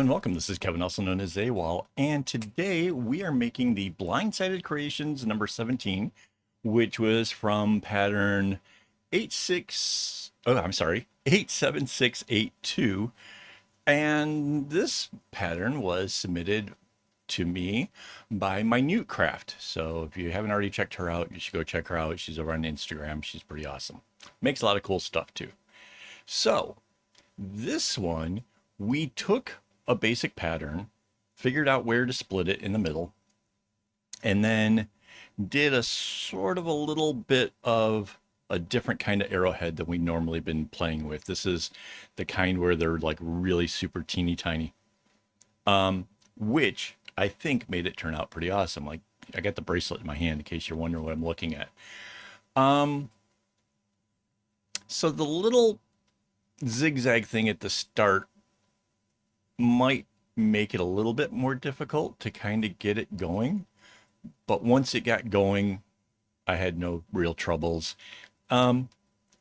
and welcome. This is Kevin, also known as AWOL, and today we are making the Blindsided Creations number 17, which was from pattern 87682, and this pattern was submitted to me by Minute Craft. So if you haven't already checked her out, you should go check her out. She's over on Instagram. She's pretty awesome. Makes a lot of cool stuff too. So this one, we took a basic pattern, figured out where to split it in the middle, and then did a sort of a little bit of a different kind of arrowhead than we normally been playing with. This is the kind where they're like really super teeny tiny, which I think made it turn out pretty awesome. Like, I got the bracelet in my hand in case you're wondering what I'm looking at. So the little zigzag thing at the start might make it a little bit more difficult to kind of get it going, but once it got going, I had no real troubles.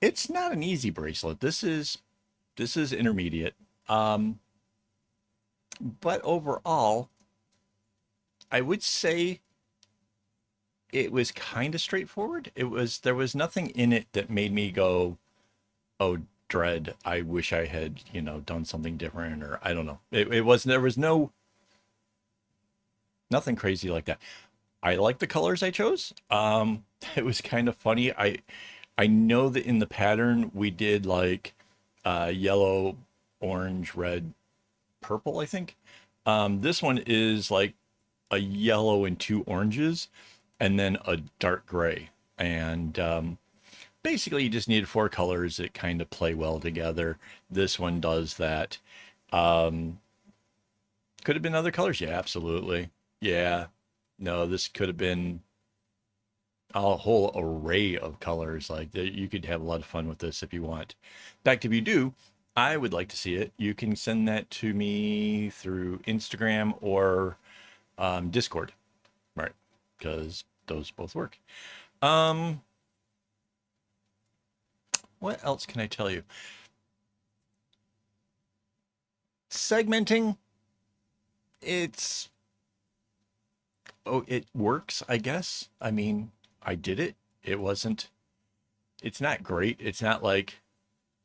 It's not an easy bracelet. This is intermediate. But overall, I would say it was kind of straightforward. There was nothing in it that made me go, oh, dread, I wish I had, done something different, or I don't know. There was nothing crazy like that. I like the colors I chose. It was kind of funny. I know that in the pattern we did like yellow, orange, red, purple, I think. This one is like a yellow and two oranges and then a dark gray. And basically you just needed four colors that kind of play well together. This one does that. Could have been other colors. Yeah, absolutely. Yeah. No, this could have been a whole array of colors. Like, you could have a lot of fun with this if you want. In fact, if you do, I would like to see it. You can send that to me through Instagram or Discord, right? Because those both work. What else can I tell you? Segmenting, it's it works, I guess. I mean, I did it. It's not great. It's not like,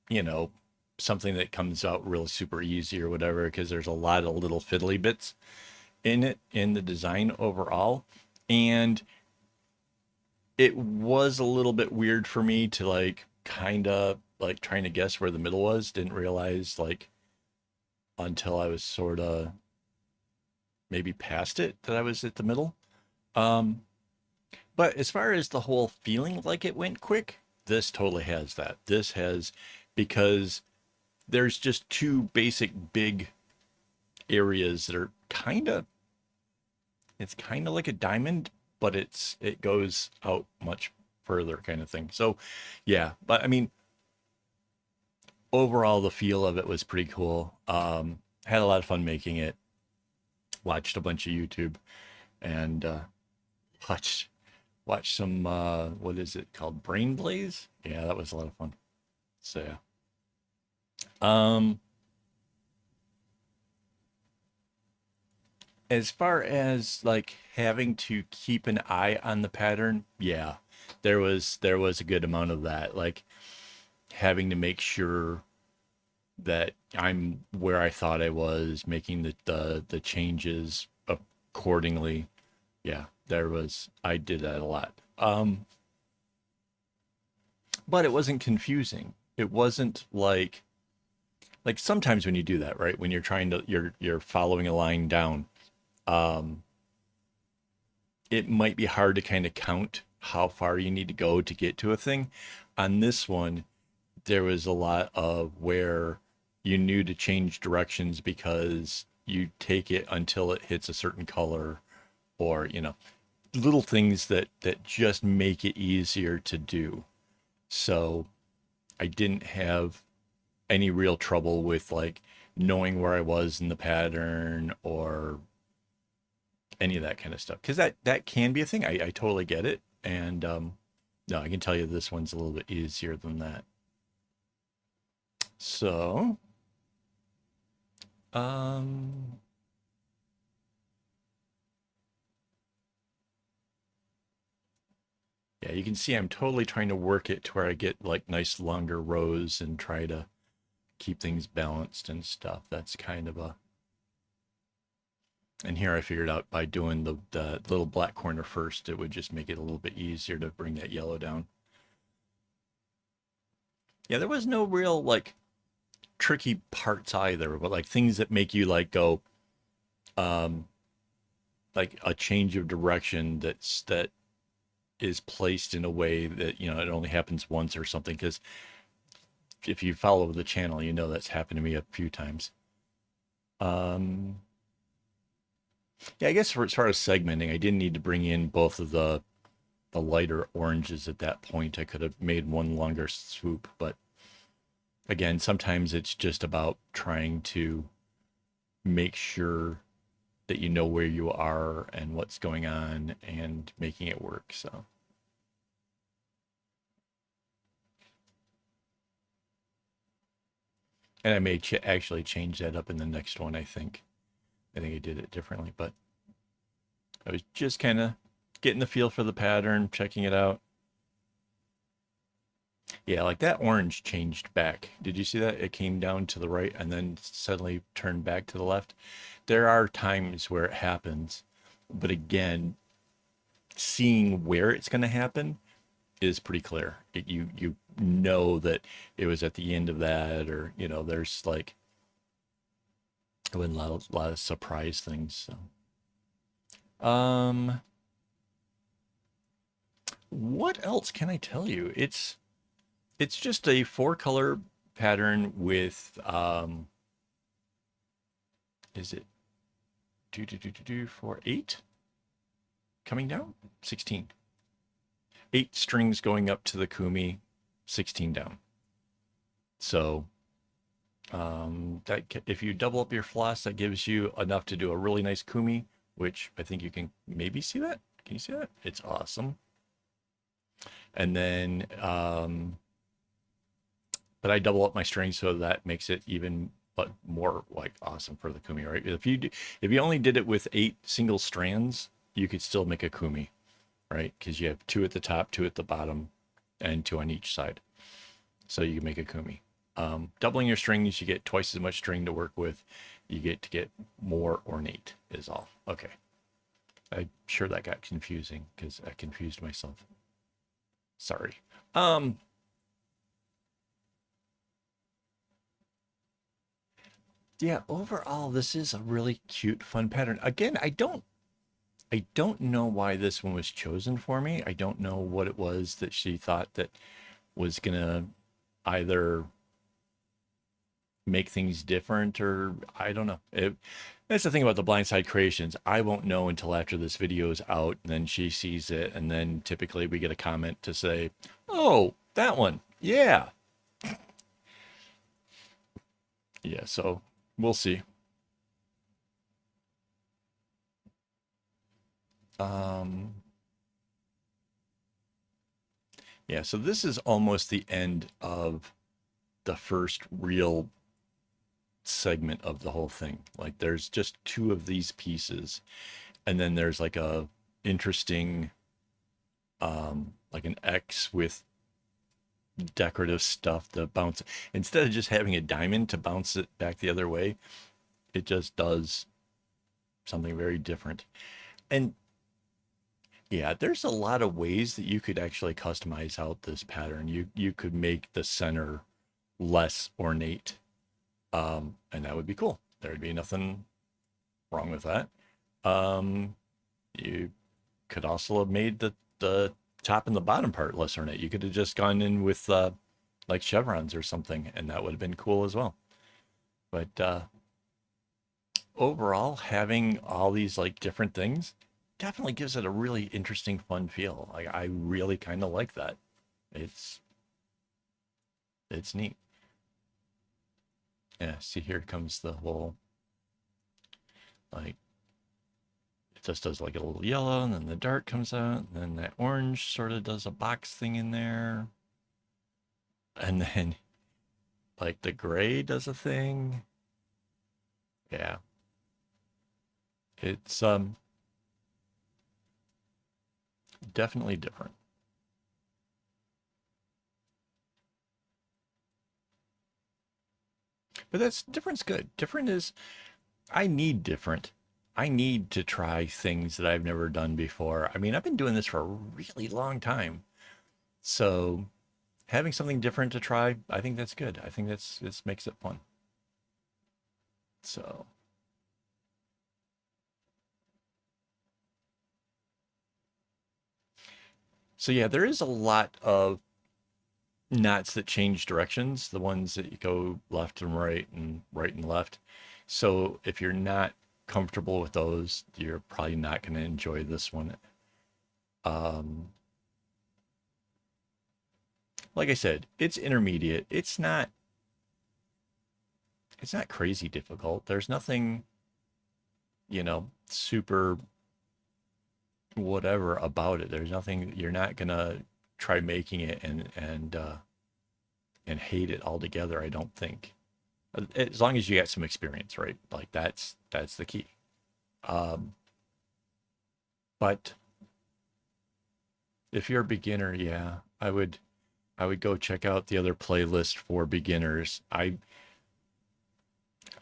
you know, something that comes out real super easy or whatever, because there's a lot of little fiddly bits in it, in the design overall. And it was a little bit weird for me to like kind of like trying to guess where the middle was. Didn't realize like until I was sort of maybe past it that I was at the middle. Um, but as far as the whole feeling like it went quick, this totally has that. This has, because there's just two basic big areas that are it's kind of like a diamond, but it goes out much further kind of thing. So yeah, but I mean, overall the feel of it was pretty cool. Had a lot of fun making it. Watched a bunch of YouTube and watched watched some what is it called, Brain Blaze. Yeah, that was a lot of fun. So yeah. um as far as like having to keep an eye on the pattern, yeah, there was a good amount of that, like having to make sure that I'm where I thought I was, making the changes accordingly. Yeah, I did that a lot. But it wasn't confusing. It wasn't like sometimes when you do that, right? When you're trying to you're following a line down, um, it might be hard to kind of count how far you need to go to get to a thing. On this one, there was a lot of where you knew to change directions because you take it until it hits a certain color, or little things that just make it easier to do. So I didn't have any real trouble with like knowing where I was in the pattern or any of that kind of stuff, because that can be a thing. I totally get it. And no, I can tell you this one's a little bit easier than that. So Um, yeah, you can see I'm totally trying to work it to where I get like nice longer rows and try to keep things balanced and stuff. That's kind of a, and here I figured out by doing the little black corner first, it would just make it a little bit easier to bring that yellow down. Yeah, there was no real like tricky parts either, but like things that make you like go, um, like a change of direction that is placed in a way that, you know, it only happens once or something. Because if you follow the channel, you know that's happened to me a few times. Um, yeah, I guess for as far as segmenting, I didn't need to bring in both of the lighter oranges at that point. I could have made one longer swoop, but again, sometimes it's just about trying to make sure that you know where you are and what's going on and making it work. So, and I may actually change that up in the next one. I think I did it differently, but I was just kind of getting the feel for the pattern, checking it out. Yeah, like that orange changed back. Did you see that? It came down to the right and then suddenly turned back to the left. There are times where it happens, but again, seeing where it's going to happen is pretty clear. You know that it was at the end of that, or you know, there's like a lot of surprise things. So, what else can I tell you? It's just a four color pattern with is it for 8 coming down? 16. 8 strings going up to the kumi, 16 down. So that if you double up your floss, that gives you enough to do a really nice kumi, which I think you can maybe see that. Can you see that? It's awesome. And then, but I double up my strings so that makes it even but more like awesome for the kumi, right? If you only did it with 8 single strands, you could still make a kumi, right? Because you have 2 at the top, 2 at the bottom, and 2 on each side. So you can make a kumi. Doubling your strings, you get twice as much string to work with. You get to get more ornate is all. Okay. I'm sure that got confusing because I confused myself. Sorry. Um, yeah, overall, this is a really cute, fun pattern. Again, I don't know why this one was chosen for me. I don't know what it was that she thought that was gonna either make things different or I don't know. That's the thing about the Blindside Creations. I won't know until after this video is out, and then she sees it, and then typically we get a comment to say, "Oh, that one, yeah, yeah." So we'll see. Um, yeah. So this is almost the end of the first real segment of the whole thing. Like there's just 2 of these pieces, and then there's like a interesting, like an X with decorative stuff to bounce. Instead of just having a diamond to bounce it back the other way, it just does something very different. And yeah, there's a lot of ways that you could actually customize out this pattern. You could make the center less ornate, and that would be cool. There'd be nothing wrong with that. Um, you could also have made the top and the bottom part less ornate. You could have just gone in with like chevrons or something, and that would have been cool as well. But overall, having all these like different things definitely gives it a really interesting, fun feel. Like I really kind of like that. It's it's neat. Yeah, see here comes the whole like it just does like a little yellow, and then the dark comes out, and then that orange sort of does a box thing in there, and then like the gray does a thing, Yeah. It's definitely different. But that's different's good. Different is I need different. I need to try things that I've never done before. I mean, I've been doing this for a really long time. So having something different to try, I think that's good. I think that's this makes it fun. So so yeah, there is a lot of knots that change directions, the ones that you go left and right and left. So if you're not comfortable with those, you're probably not going to enjoy this one. Um, like I said, it's intermediate. It's not crazy difficult. There's nothing, super whatever about it. There's nothing you're not gonna try making it and hate it altogether, I don't think. As long as you got some experience, right? Like that's the key. Um, but if you're a beginner, yeah, I would go check out the other playlist for beginners. I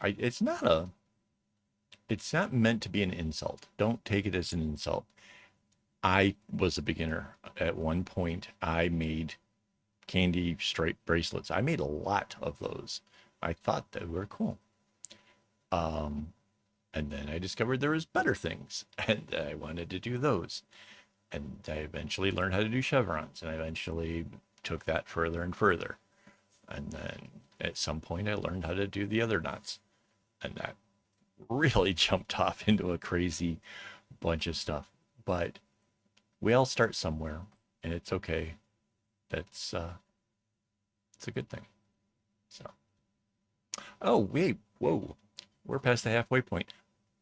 it's not meant to be an insult. Don't take it as an insult. I was a beginner at one point. I made candy stripe bracelets. I made a lot of those. I thought they were cool. Um, and then I discovered there was better things, and I wanted to do those. And I eventually learned how to do chevrons, and I eventually took that further and further. And then at some point, I learned how to do the other knots, and that really jumped off into a crazy bunch of stuff. But we all start somewhere, and it's okay. That's it's a good thing. So, oh wait, whoa, we're past the halfway point.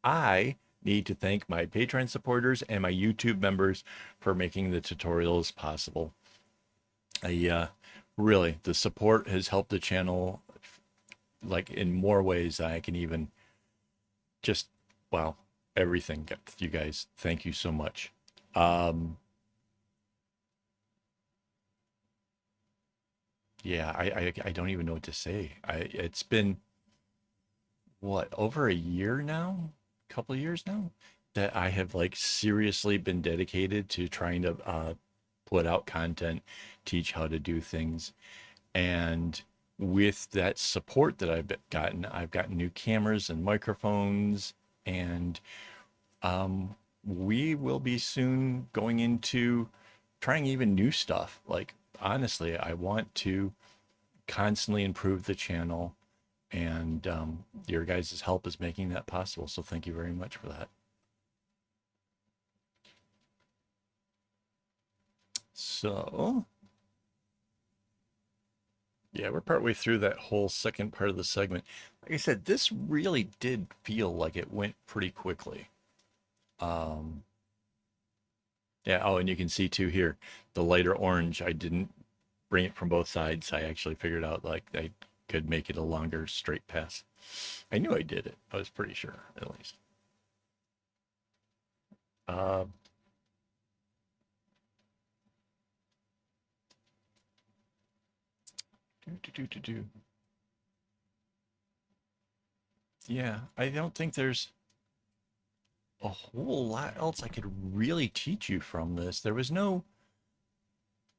I need to thank my Patreon supporters and my YouTube members for making the tutorials possible. Really, the support has helped the channel like in more ways than I can even just, wow, everything. You guys, thank you so much. Um, yeah, I don't even know what to say. It's been what, over a year now, a couple of years now, that I have like seriously been dedicated to trying to put out content, teach how to do things. And with that support that I've gotten new cameras and microphones, and we will be soon going into trying even new stuff. Like, honestly, I want to constantly improve the channel, and your guys' help is making that possible. So thank you very much for that. So yeah, we're partway through that whole second part of the segment. Like I said, this really did feel like it went pretty quickly. Um, yeah. Oh, and you can see too here, the lighter orange. I didn't bring it from both sides. I actually figured out like I could make it a longer straight pass. I knew I did it. I was pretty sure, at least. Uh, do. Yeah, I don't think there's a whole lot else I could really teach you from this. There was no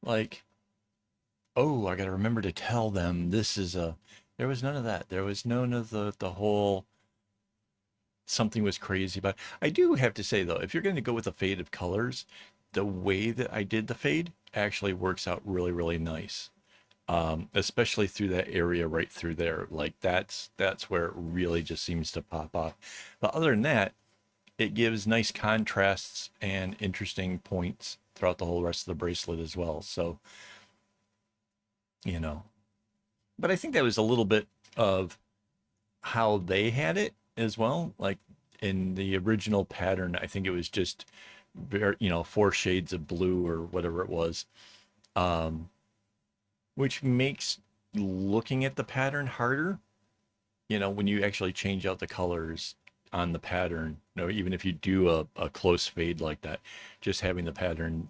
like, oh, I got to remember to tell them this is a. There was none of that. There was none of the whole something was crazy about. I do have to say though, if you're going to go with a fade of colors, the way that I did the fade actually works out really, really nice. Especially through that area right through there. Like that's where it really just seems to pop off. But other than that, it gives nice contrasts and interesting points throughout the whole rest of the bracelet as well. So, you know, but I think that was a little bit of how they had it as well. Like in the original pattern, I think it was just very, four shades of blue or whatever it was, um, which makes looking at the pattern harder. you know, when you actually change out the colors on the pattern, you know, even if you do a close fade like that, just having the pattern,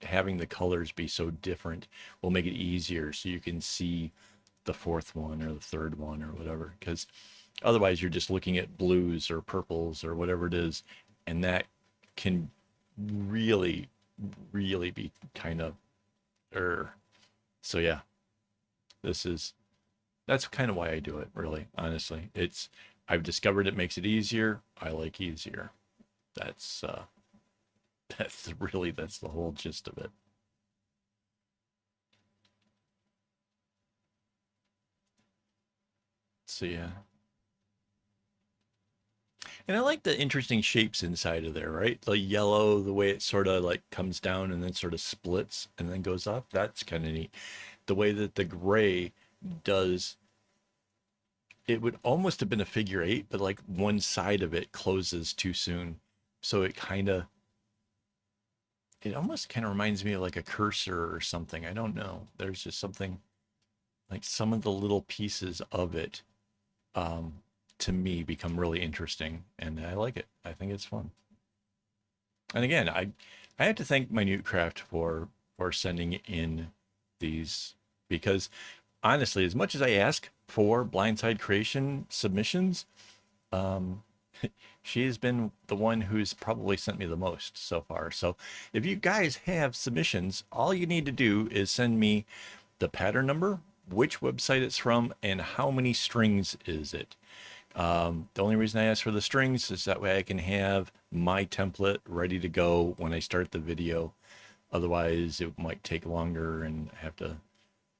having the colors be so different will make it easier so you can see the fourth one or the third one or whatever. Because otherwise, you're just looking at blues or purples or whatever it is, and that can really, really be kind of, er. So yeah, this is that's kind of why I do it, really, honestly. It's I've discovered it makes it easier. I like easier. That's that's really that's the whole gist of it. So yeah. And I like the interesting shapes inside of there, right? The yellow, the way it sort of like comes down and then sort of splits and then goes up. That's kind of neat. The way that the gray does, it would almost have been a figure eight, but like one side of it closes too soon. So it almost kind of reminds me of like a cursor or something. I don't know. There's just something like some of the little pieces of it um, to me become really interesting, and I like it. I think it's fun. And again, I have to thank my Newtcraft for sending in these because honestly, as much as I ask for blindside creation submissions, um, she has been the one who's probably sent me the most so far. So if you guys have submissions, all you need to do is send me the pattern number, which website it's from, and how many strings is it. The only reason I ask for the strings is that way I can have my template ready to go when I start the video. Otherwise, it might take longer and I have to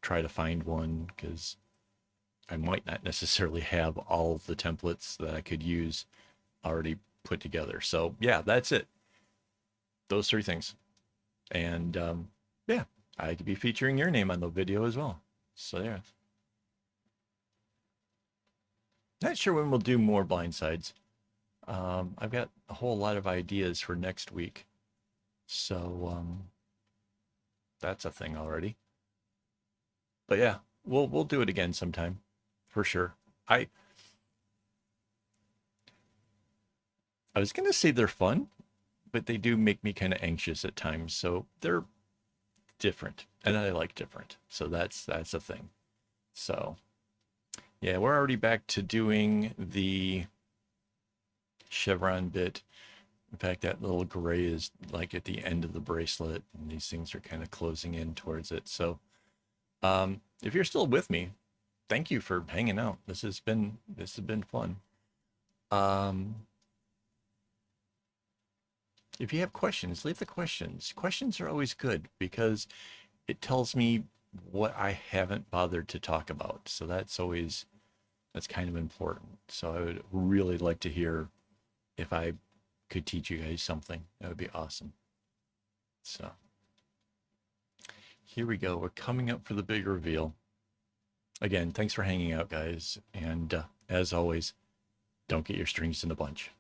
try to find one because I might not necessarily have all of the templates that I could use already put together. So yeah, that's it. Those three things. And yeah, I could be featuring your name on the video as well. So yeah. Not sure when we'll do more blindsides. I've got a whole lot of ideas for next week. So that's a thing already. But yeah, we'll do it again sometime for sure. I I was gonna say they're fun, but they do make me kind of anxious at times. So they're different, and I like different. So that's a thing. So yeah, we're already back to doing the chevron bit. In fact, that little gray is like at the end of the bracelet, and these things are kind of closing in towards it. So if you're still with me, thank you for hanging out. This has been fun. Um, if you have questions, leave the questions. Questions are always good because it tells me what I haven't bothered to talk about. So that's kind of important. So I would really like to hear if I could teach you guys something. That would be awesome. So here we go. We're coming up for the big reveal. Again, thanks for hanging out, guys. And as always, don't get your strings in a bunch.